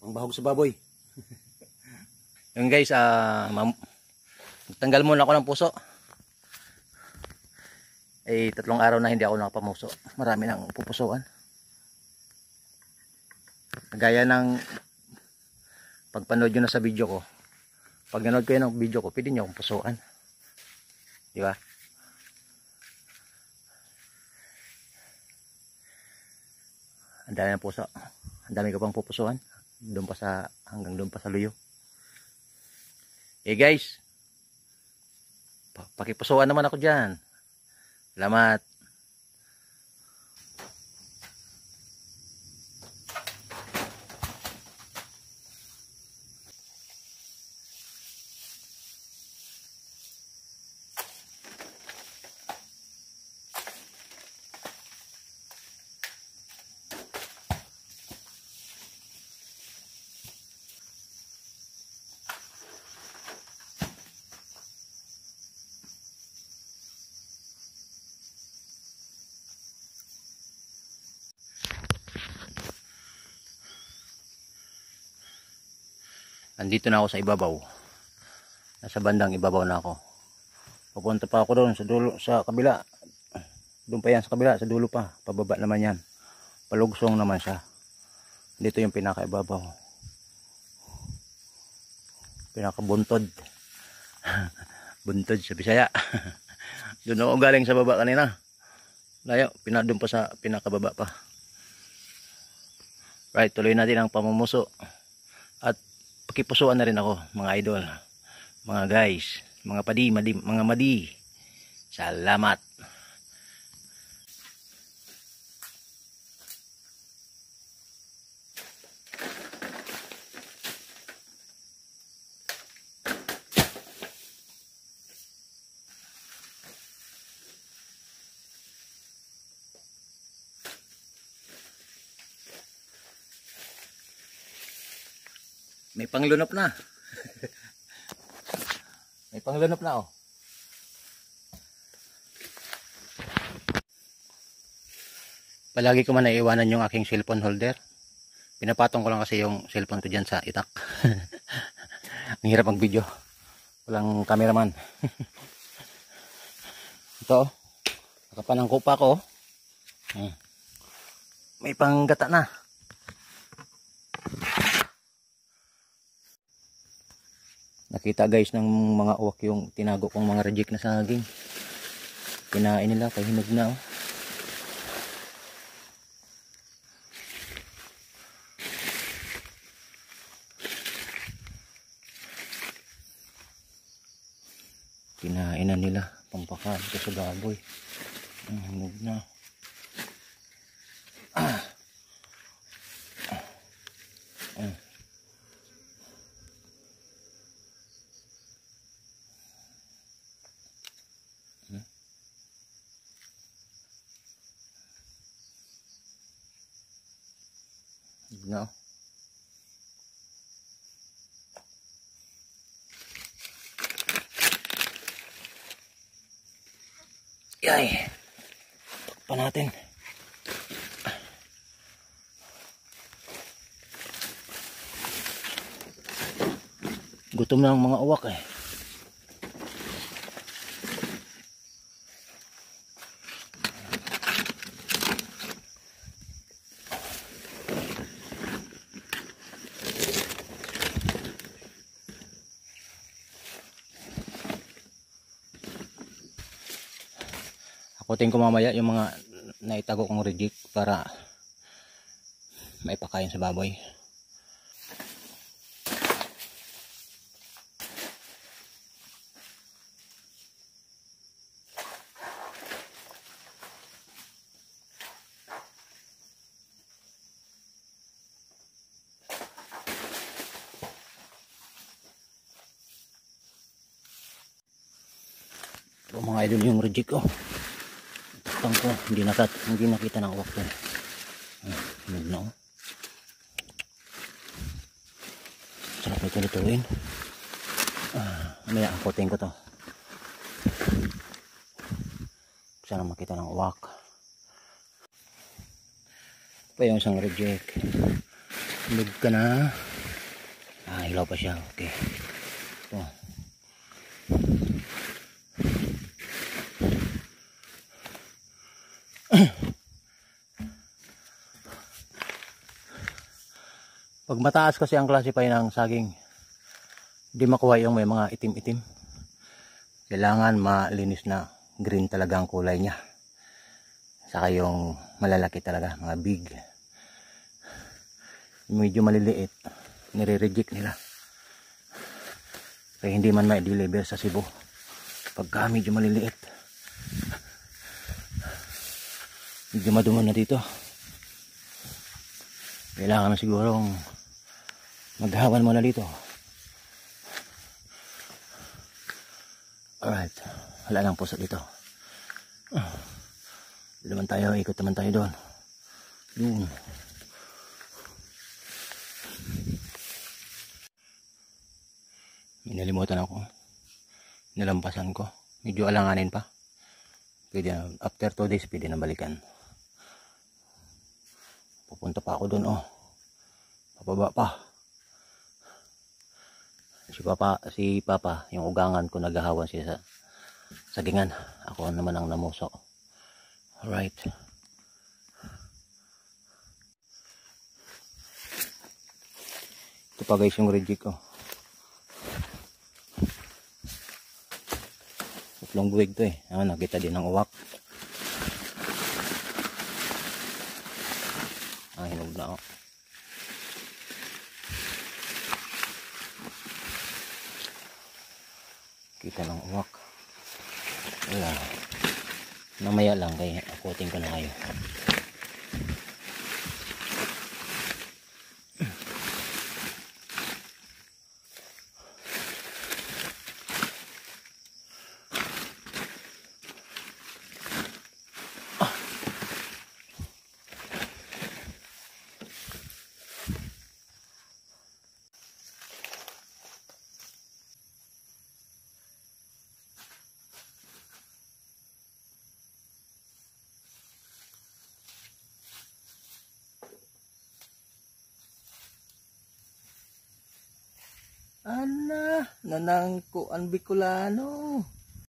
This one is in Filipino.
Ang bahog sa baboy. Yung guys, tanggal muna ako ng puso. Eh, 3 araw na hindi ako nakapamuso. Marami nang pupusuan. Gaya ng pagpanood nyo na sa video ko. Pag nanood kayo ng video ko, pwede nyo akong pusuan. Di ba? Ang dami ng puso. Ang dami ko pang pupusuan. Doon pa sa, hanggang doon pa sa luyo. Eh guys, pakipusuan naman ako dyan. Salamat. Andito na ako sa ibabaw. Nasa bandang ibabaw na ako. Pupunta pa ako doon sa dulo, sa kabila. Doon pa yan sa kabila, sa dulo pa. Pababa naman yan. Palugsong naman siya. Dito yung pinakaibabaw. Pinakabuntod. Buntod sa Bisaya. Doon ako galing sa baba kanina. Layo, doon pa sa pinakababa pa. Right, tuloy natin ang pamumuso. At pakipusuan na rin ako, mga idol, mga guys, mga mga madi. Salamat. May panglunop na. May panglunop na, oh. Palagi ko man naiiwanan yung aking cellphone holder. Pinapatong ko lang kasi yung cellphone ko dyan sa itak. Ang hirap mag video. Walang cameraman. Ito, nakapanangko pa ako. May panggata na. Nakita guys ng mga uwak yung tinago kong mga reject na saging. Kinain nila, kay hinog na, oh. Kinain na nila, pampakain ko sa baboy. Hinog na. No. Yay. Pa natin. Gutom na ang mga uwak eh. Akutin ko mamaya yung mga naitago kong reject para maipakain sa baboy. Ito mga idol yung reject ko. Ko hindi nakita ng uwak ko. Hinog na, oh. Sarap nito lutuin. Mamaya angkotin ko to. Sana makita ng uwak. Pa yung isang reject. Hinog ka na. Hilaw pa siya. Okay. Ito. Pag mataas kasi ang classify ng saging, hindi makuha yung may mga itim-itim. Kailangan malinis na green talaga ang kulay niya. Saka yung malalaki talaga, mga big. Medyo maliliit, nire-reject nila. Kaya hindi man may deliver sa Cebu. Pagka medyo maliliit, medyo madumi na dito. Kailangan na sigurong maghawan muna dito. Alright, wala lang puso dito. Naman tayo, ikot naman tayo doon. Yun. Minalimutan ako. Nilampasan ko. Medyo alanganin pa. Pwede na, after 2 days pwede na balikan. Pupunta pa ako doon, oh. Pababa pa. Si Papa, yung ugangan ko, naghahawan siya sa sagingan. Ako naman ang namuso. Alright. Ito pa guys yung reject ko. Tatlong buwig to eh. Nakita din ng uwak. Hinog na ako. Kita ng uwak. Wala. Namaya lang kaya akutin ko na kayo. Ana, nanangko ang Bicolano.